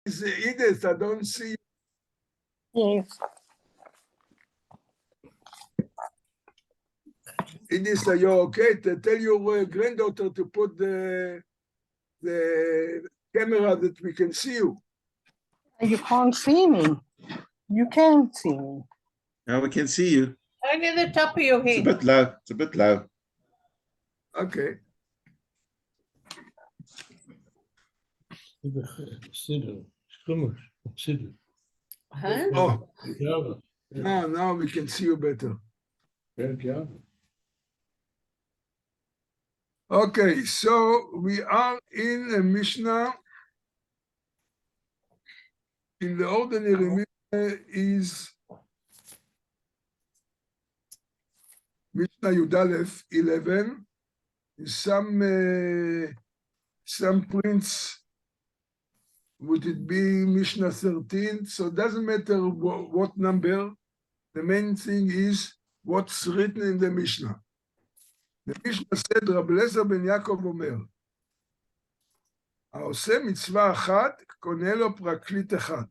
Edith, I don't see. Yes. Edith, are you okay? Tell your granddaughter to put the camera that we can see you. You can't see me. You can't see me. Now we can see you. Only the top of your It's a head. bit low. It's a bit low. Okay. Huh? Oh, now we can see you better. Okay, so we are in a Mishnah. In the ordinary Mishnah is Mishnah Yudalef 11. Some prints would it be Mishnah 13? So it doesn't matter what number. The main thing is what's written in the Mishnah. The Mishnah said, Rabbi Eliezer ben Yaakov אומר, העושה מצווה אחת, קונה לו פרקליט אחד.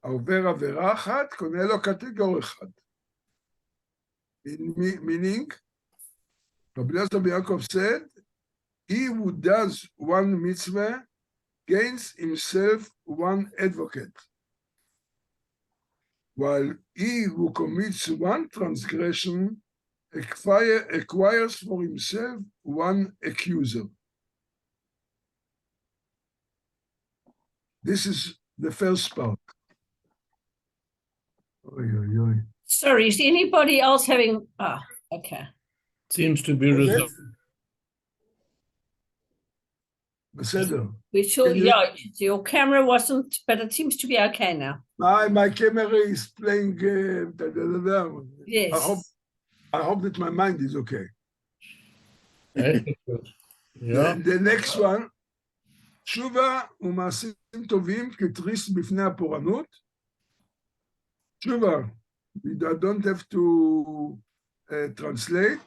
העובר עבירה אחת, קונה לו קטגור אחד. Meaning, Rabbi Eliezer ben Yaakov said, he who does one mitzvah gains himself one advocate, while he who commits one transgression acquires for himself one accuser. This is the first part. Oy, oy, oy. Sorry, is anybody else having? Ah, okay. Seems to be resolved. בסדר. We saw, Can you- yeah, your camera wasn't, but it seems to be okay now. My camera is playing. Da, da, da, da. Yes. I hope that my mind is okay. Yeah. The next one, תשובה ומעשים טובים כתריס בפני הפורענות. תשובה, we don't have to translate,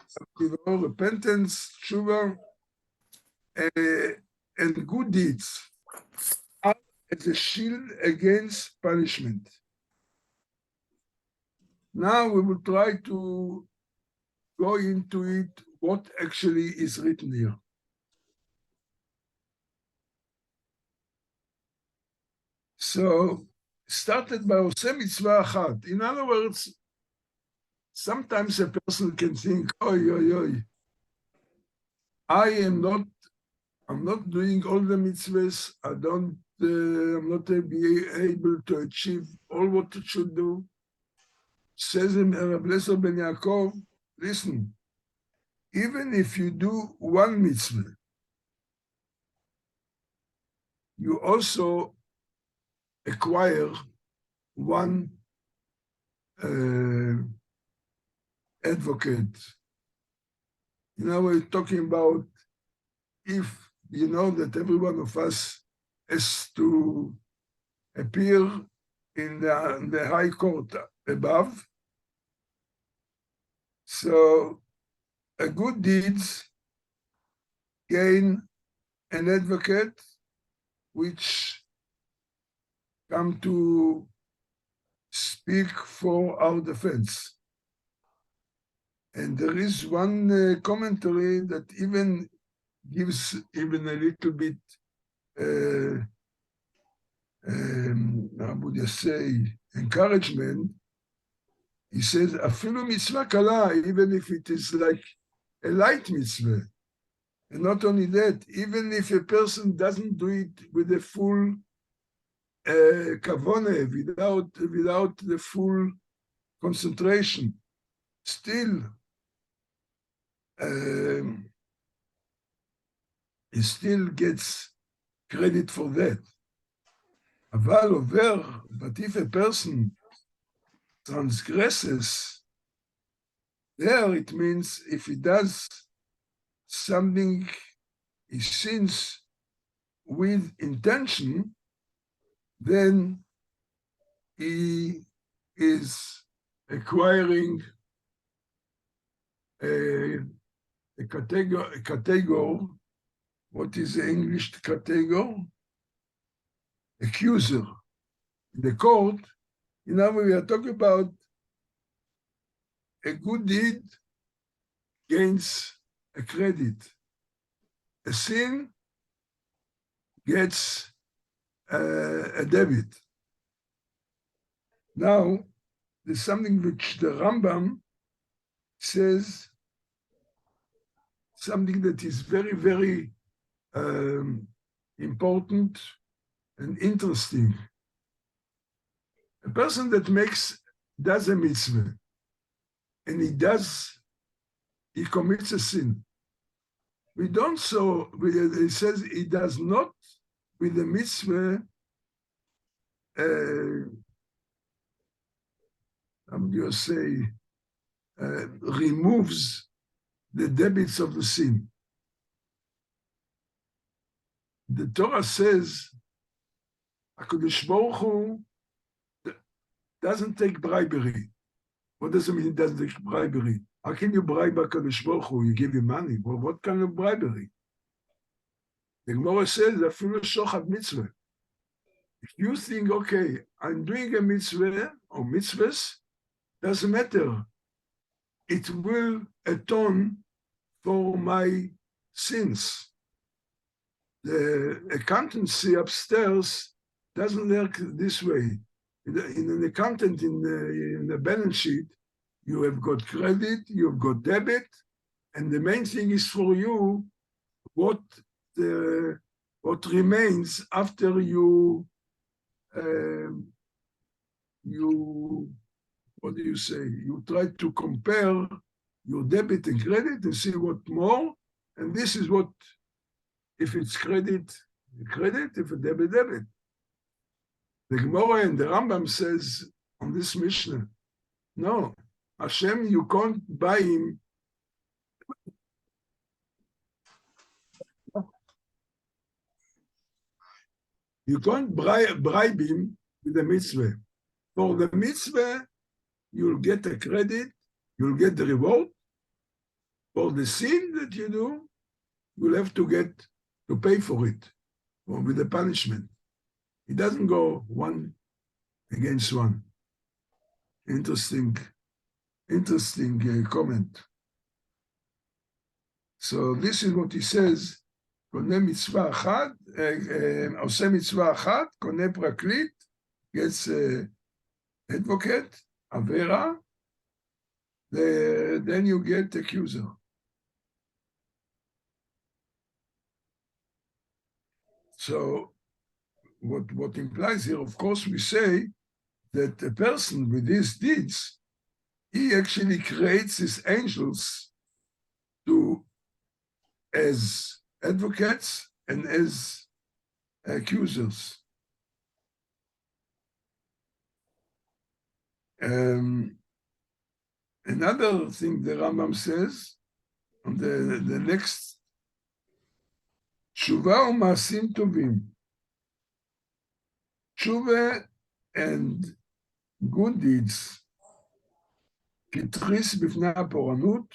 repentance, תשובה, and good deeds are as a shield against punishment. Now we will try to go into it, what actually is written here. So, started by עושה מצווה אחת. In other words, sometimes a person can think, oi, oi, oi, I'm not doing all the mitzvahs, I'm not able to achieve all what it should do. Says in Rabbi Eliezer ben Yaakov, listen, even if you do one mitzvah, you also acquire one advocate. You know, we're talking about if you know that every one of us has to appear in the high court above. So a good deeds gain an advocate which come to speak for our defense. And there is one commentary that even gives even a little bit, how would you say, encouragement. He says, "Afilu mitzvah kala," even if it is like a light mitzvah. And not only that, even if a person doesn't do it with a full kavone, without the full concentration, still he still gets credit for that. אבל עובר, but if a person transgresses, there it means if he does something, he sins with intention, then he is acquiring a category. What is the English category? accuser in the court, we are talking about a good deed gains a credit. A sin gets a debit. Now, there's something which the Rambam says, something that is very, very important and interesting. A person that does a mitzvah, and he commits a sin. He says he does not, with the mitzvah, I'm going to say, removes the debits of the sin. The Torah says, HaKadosh Baruch Hu doesn't take bribery. What does it mean he doesn't take bribery? How can you bribe HaKadosh Baruch Hu? You give him money. Well, what kind of bribery? The Gemara says, Afilu shochad mitzvah. If you think, okay, I'm doing a mitzvah or mitzvahs, doesn't matter. It will atone for my sins. The accountancy upstairs doesn't work this way. In an accountant, in the balance sheet, you have got credit, you've got debit, and the main thing is for you what remains after you what do you say? You try to compare your debit and credit and see what more, and this is what, if it's credit, if it's debit, debit. The Gemara and the Rambam says on this Mishnah, no, Hashem, you can't buy him. You can't bribe him with the mitzvah. For the mitzvah, you'll get a credit, you'll get the reward. For the sin that you do, you'll have to pay for it, or with the punishment. It doesn't go one against one. Interesting comment. So this is what he says, קונה מצווה אחת, עושה מצווה אחת, קונה פרקליט, gets advocate, עבירה, then you get accuser. So what implies here, of course, we say that a person with these deeds, he actually creates his angels as advocates and as accusers. Another thing the Rambam says on the next, tshuva u'maasim tovim. Tshuva and good deeds, כתריס בפני הפורענות,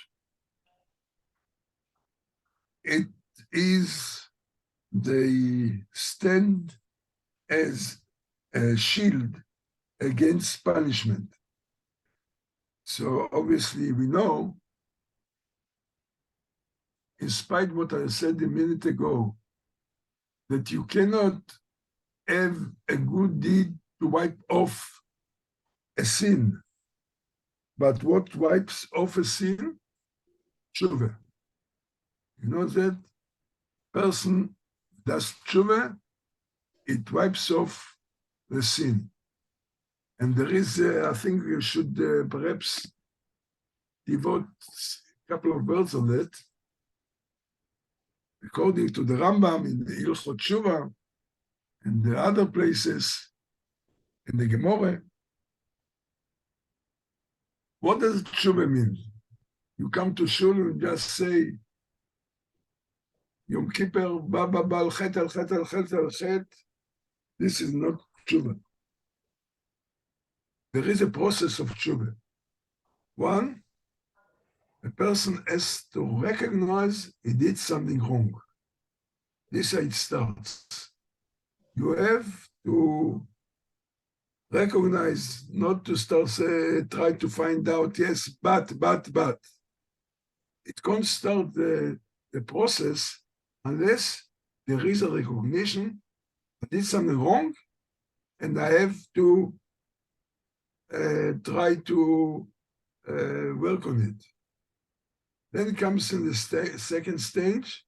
they stand as a shield against punishment. So obviously we know, in spite of what I said a minute ago, that you cannot have a good deed to wipe off a sin. But what wipes off a sin? Tshuva. You know that person does tshuva, it wipes off the sin. And there is, I think you should perhaps devote a couple of words on that. According to the Rambam in the Ilchot Tshuva and the other places in the Gemara, what does tshuva mean? You come to shul and just say, Yom Kippur, ba ba ba, al chet al chet al chet al chet. This is not tshuva. There is a process of tshuva. One, a person has to recognize he did something wrong. This is how it starts. You have to recognize, not to start try to find out, yes, but. It can't start the process unless there is a recognition I did something wrong, and I have to try to work on it. Then it comes in the second stage.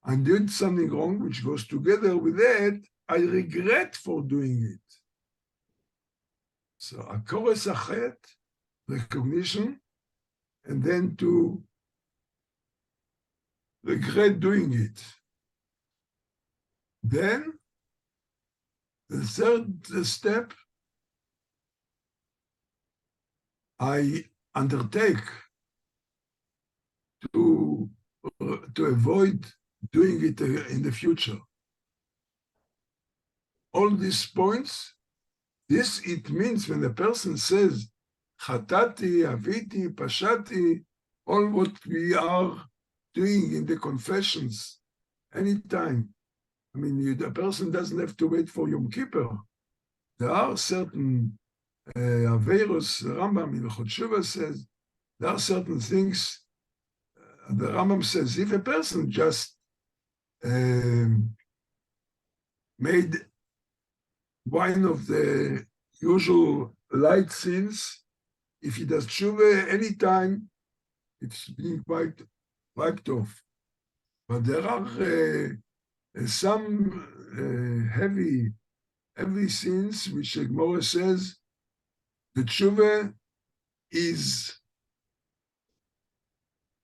I did something wrong, which goes together with that. I regret for doing it. So akores achet, recognition, and then to regret doing it. Then the third step, I undertake to avoid doing it in the future. All these points, it means when a person says, Chatati, Aviti, Pashati, all what we are doing in the confessions, anytime. I mean, the person doesn't have to wait for Yom Kippur. There are certain Averos, Rambam in Chot Shuvah says, there are certain things. The Rambam says, if a person just made one of the usual light sins, if he does tshuva anytime, it's being wiped off. But there are some heavy sins which the Gemara says the tshuva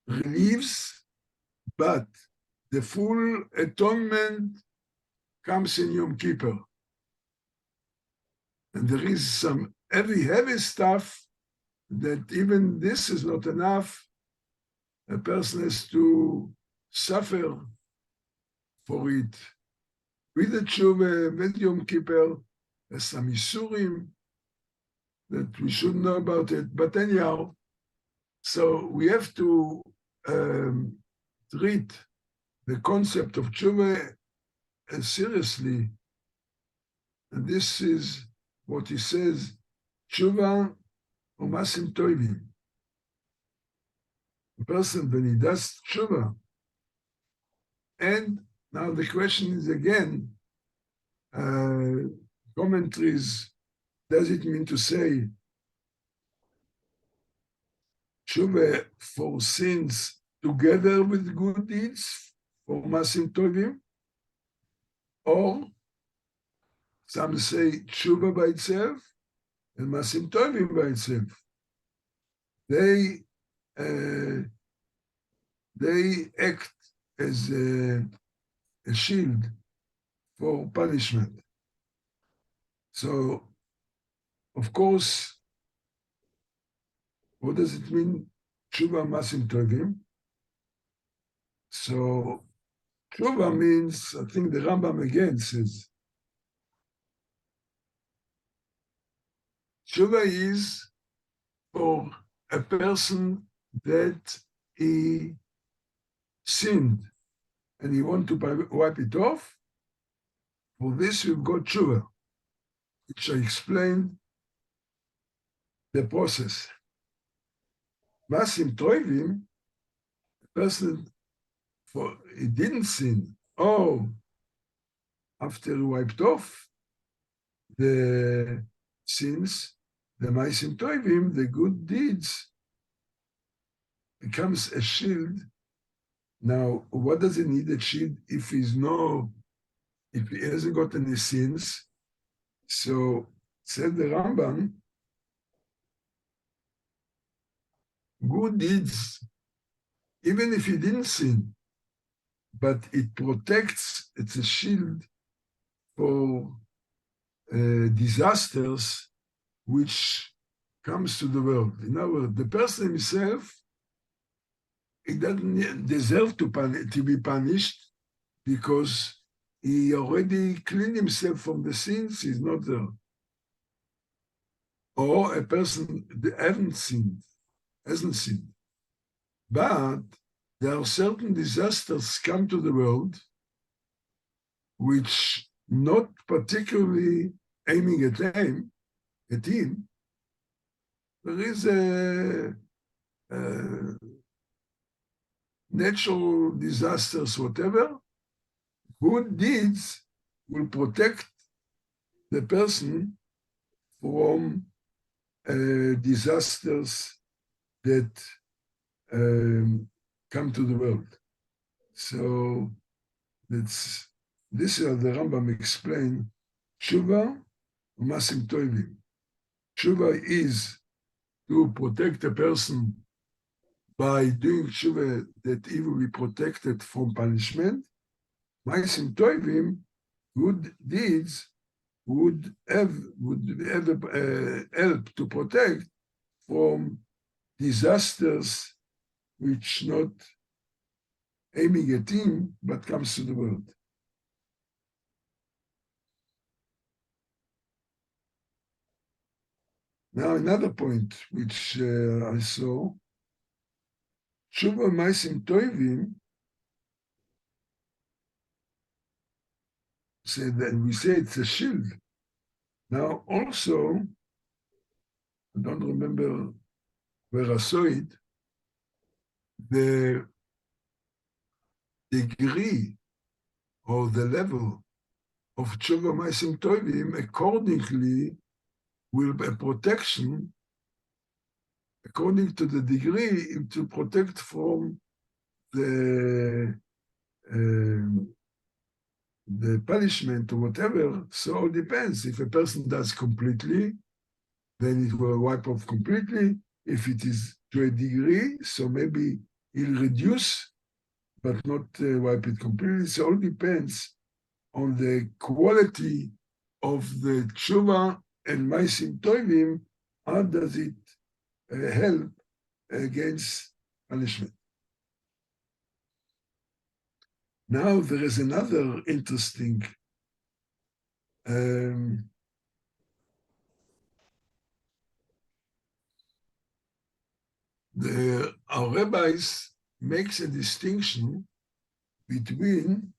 relieves, but the full atonement comes in Yom Kippur. And there is some heavy stuff that even this is not enough. A person has to suffer for it. With the tshuva, with Yom Kippur, there's some isurim that we should know about it. But anyhow, so we have to treat the concept of tshuva seriously. And this is what he says, tshuva umasim toivim. A person, when he does tshuva, and now the question is again, commentaries, does it mean to say tshuva for sins together with good deeds, for masim tovim, or some say tshuva by itself and masim tovim by itself. They act as a shield for punishment. So, of course, what does it mean, tshuva masim tovim? So, tshuva means, I think the Rambam again says, tshuva is for a person that he sinned and he wants to wipe it off. For this, we've got tshuva, which I explained the process. Masim tovim, a person he didn't sin. Oh, after he wiped off the sins, the masim tovim, the good deeds, becomes a shield. Now, what does he need a shield if he hasn't got any sins? So, said the Rambam, good deeds, even if he didn't sin, but it protects, it's a shield for disasters which comes to the world. In other words, the person himself, he doesn't deserve to be punished because he already cleaned himself from the sins, he's not there. Or a person that hasn't sinned. But there are certain disasters come to the world which not particularly aiming at him, there is a natural disasters, whatever. Good deeds will protect the person from disasters that come to the world. So this is how the Rambam explained Tshuva Masim Tovim. Tshuva is to protect a person by doing tshuva that he will be protected from punishment. Masim Tovim, good deeds, would have help to protect from disasters which not aiming at him but comes to the world. Now another point which I saw, Tshuva Masim Tovim said that we say it's a shield. Now also, I don't remember where I saw it, the degree or the level of Tshuva Masim Tovim accordingly will be a protection according to the degree to protect from the punishment or whatever. So it depends. If a person does completely, then it will wipe off completely. If it is to a degree, so maybe he'll reduce, but not wipe it completely. So it all depends on the quality of the tshuva and Maisim Tovim. How does it help against punishment? Now there is another interesting our rabbis makes a distinction between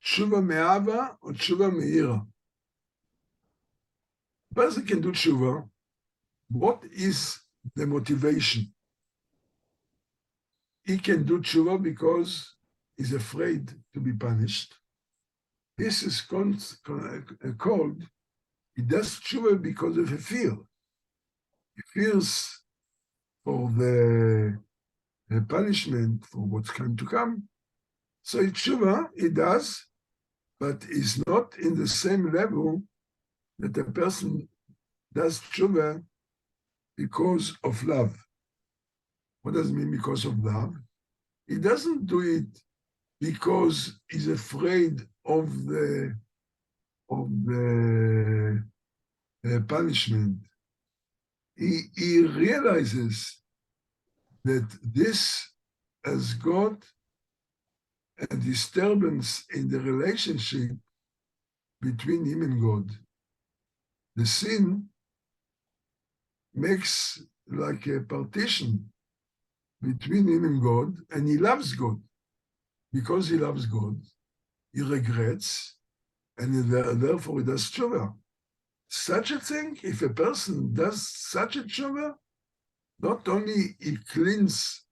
tshuva me'ava or tshuva me'ira. Person can do tshuva. What is the motivation? He can do tshuva because he's afraid to be punished. This is called, he does tshuva because of a fear. He fears for the punishment, for what's going to come. So tshuva, he does, but is not in the same level that a person does tshuva because of love. What does it mean because of love? He doesn't do it because he's afraid of the punishment. He realizes that this has got a disturbance in the relationship between him and God. The sin makes like a partition between him and God, and he loves God. Because he loves God, he regrets, and therefore he does tshuva. Such a thing, if a person does such a tshuva, not only he cleans,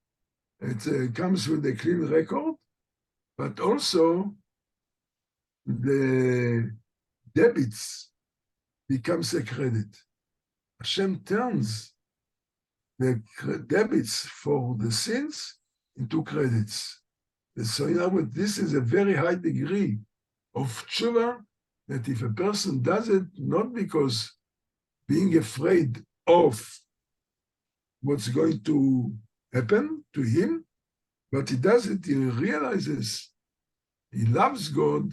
it comes with a clean record, but also the debits becomes a credit. Hashem turns the debits for the sins into credits. And so in other words, this is a very high degree of tshuva, that if a person does it, not because being afraid of what's going to happen to him, but he does it, he realizes he loves God,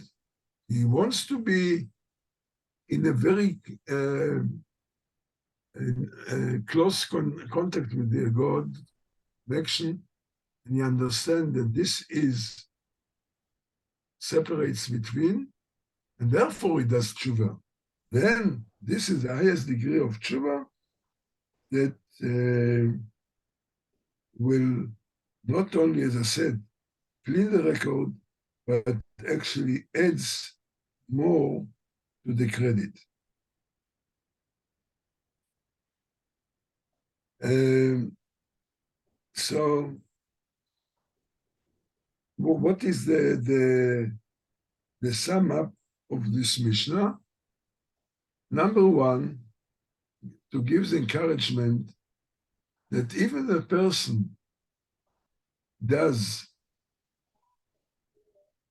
he wants to be in a very close contact with the God connection, and he understands that this is separates between, and therefore he does tshuva. Then this is the highest degree of tshuva that will not only, as I said, clean the record, but actually adds more to the credit. So, what is the sum up of this Mishnah? Number one, to give the encouragement that even a person does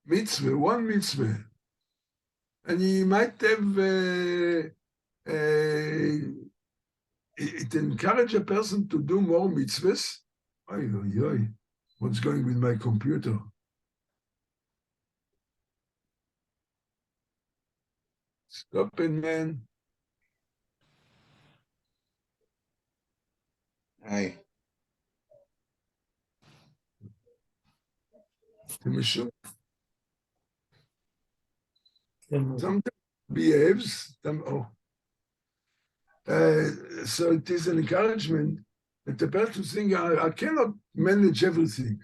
mitzvah, one mitzvah, and he might have it encourage a person to do more mitzvahs. Oy, oy, oy. What's going with my computer? Stop it, man. Hi. Sometimes behaves. So it is an encouragement that the person thinks, I cannot manage everything.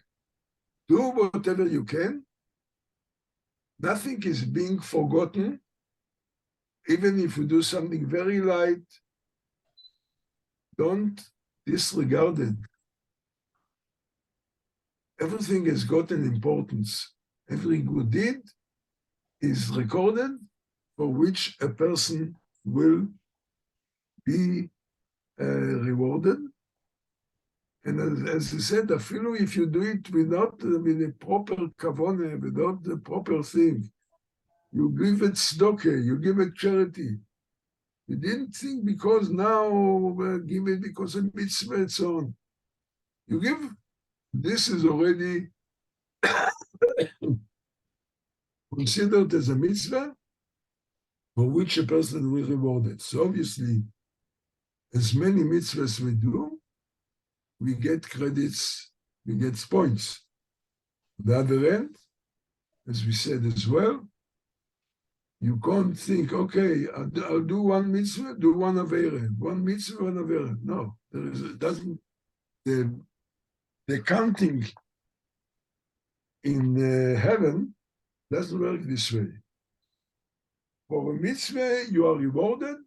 Do whatever you can. Nothing is being forgotten. Even if you do something very light, don't disregard it. Everything has got an importance. Every good deed is recorded for which a person will be rewarded. And as I said, even if you do it without with a proper kavanah, without the proper thing, you give it tzedakah, you give it charity. You didn't think because now give it because of mitzvah and so on. You give, this is already considered as a mitzvah for which a person will reward it. So obviously, as many mitzvahs we do, we get credits, we get points. On the other end, as we said as well, you can't think, okay, I'll do one mitzvah, do one avera, one mitzvah, one avera. No, it doesn't, the counting in heaven doesn't work this way. For a mitzvah, you are rewarded.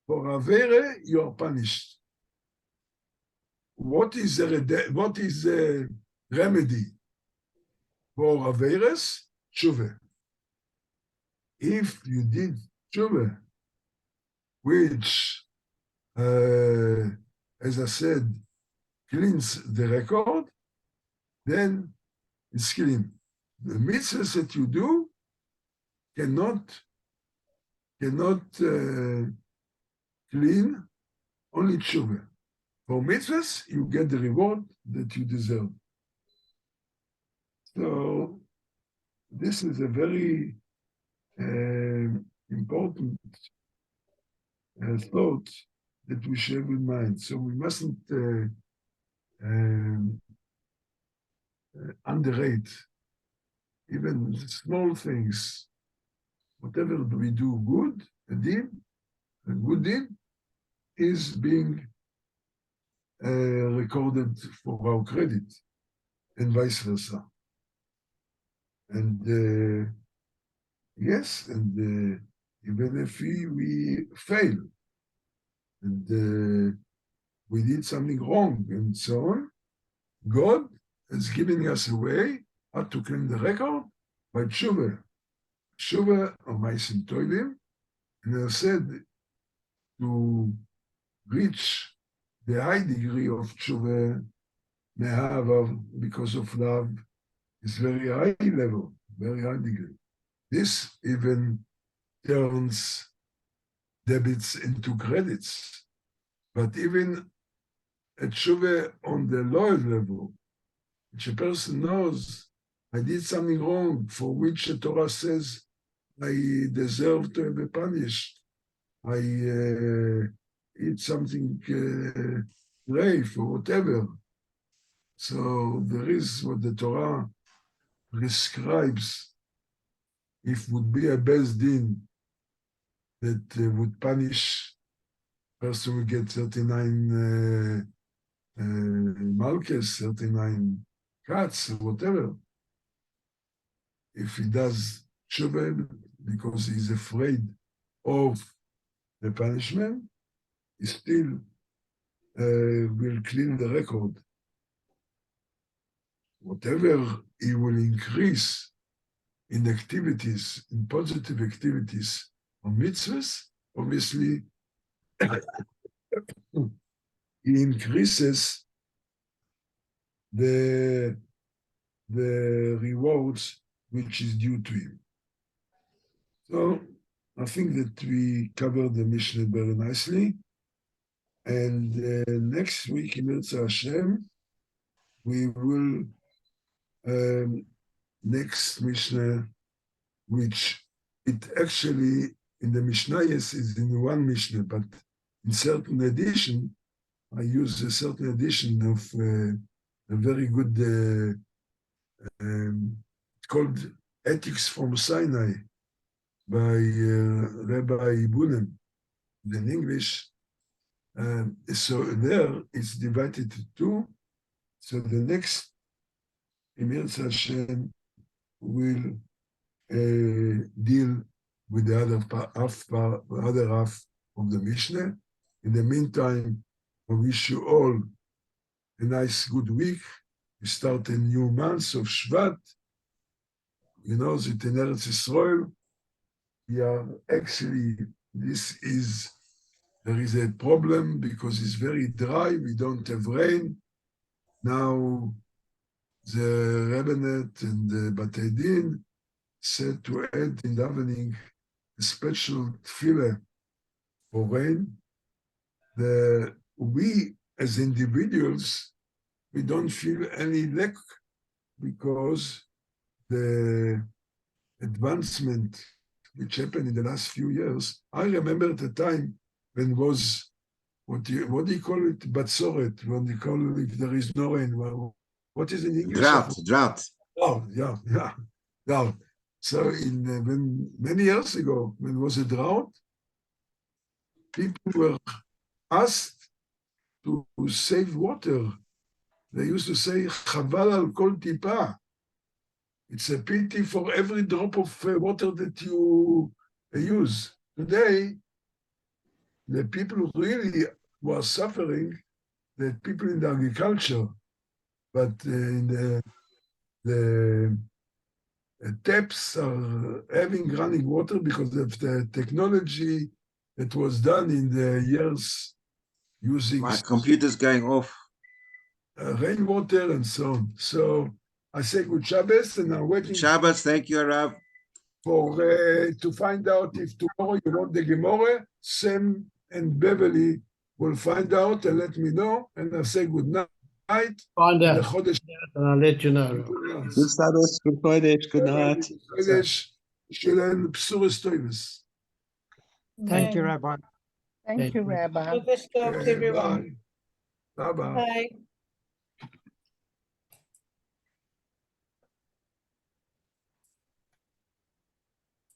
For avera, you are punished. What is the remedy for averas? Tshuva. If you did tshuva, which, as I said, cleans the record, then it's clean. The mitzvahs that you do cannot clean, only tshuva. For mitzvahs, you get the reward that you deserve. So this is a very important thought that we should have in mind. So we mustn't underrate even small things. Whatever we do good, a good deed is being recorded for our credit, and vice versa. And yes, and even if we fail, and we did something wrong, and so on, God is giving us a way how to clean the record by tshuva. Tshuva or ma'asim tovim, and I said to reach the high degree of tshuva, me'ahava, because of love, is very high level, very high degree. This even turns debits into credits. But even a tshuva on the lower level, which a person knows, I did something wrong for which the Torah says I deserve to be punished. I eat something grave or whatever. So there is what the Torah prescribes. If would be a best din that would punish person would get 39 malchus, 39 cats, or whatever. if he does tshuva because he's afraid of the punishment, he still will clean the record. Whatever he will increase in activities, in positive activities on mitzvahs, obviously he increases the rewards which is due to him. So I think that we covered the Mishnah very nicely. And next week, in Yirtzeh Hashem, we will next Mishnah, which it actually in the Mishnayos is in one Mishnah, but in certain edition, I use a certain edition of a very good called Ethics from Sinai by Rabbi Bunim in English. So there it's divided to two. So the next Emir Hashem will deal with the other half of the Mishnah. In the meantime, I wish you all a nice, good week. We start a new month of Shvat. You know that in Eretz Yisrael, we are actually, there is a problem because it's very dry. We don't have rain. Now, the Rebbenet and the Batei Din said to add in davening a special tefillah for rain. We, as individuals, we don't feel any lack because the advancement which happened in the last few years. I remember at the time when was, what do you call it? Batzoret, when they call it if there is no rain. Well, what is in English? Drought. Oh, yeah. So when many years ago, when there was a drought, people were asked to save water. They used to say, Chaval al kol tipa. It's a pity for every drop of water that you use. Today, the people really who are suffering, the people in the agriculture, but in the taps are having running water because of the technology that was done in the years using My computer's going off. Rainwater and so on. So I say good Shabbos, and I'm waiting Shabbos, thank you, Rav. for to find out if tomorrow you want the Gemara. Sam and Beverly will find out and let me know, and I'll say good night. Find out, לחודש and I'll let you know. Good Shabbos, good Kodesh, good night. חודש שלהם בשורות טובות. Thank you, Rabbi. Thank you, Rabbi. Let's go, everyone. Bye. Bye. Bye.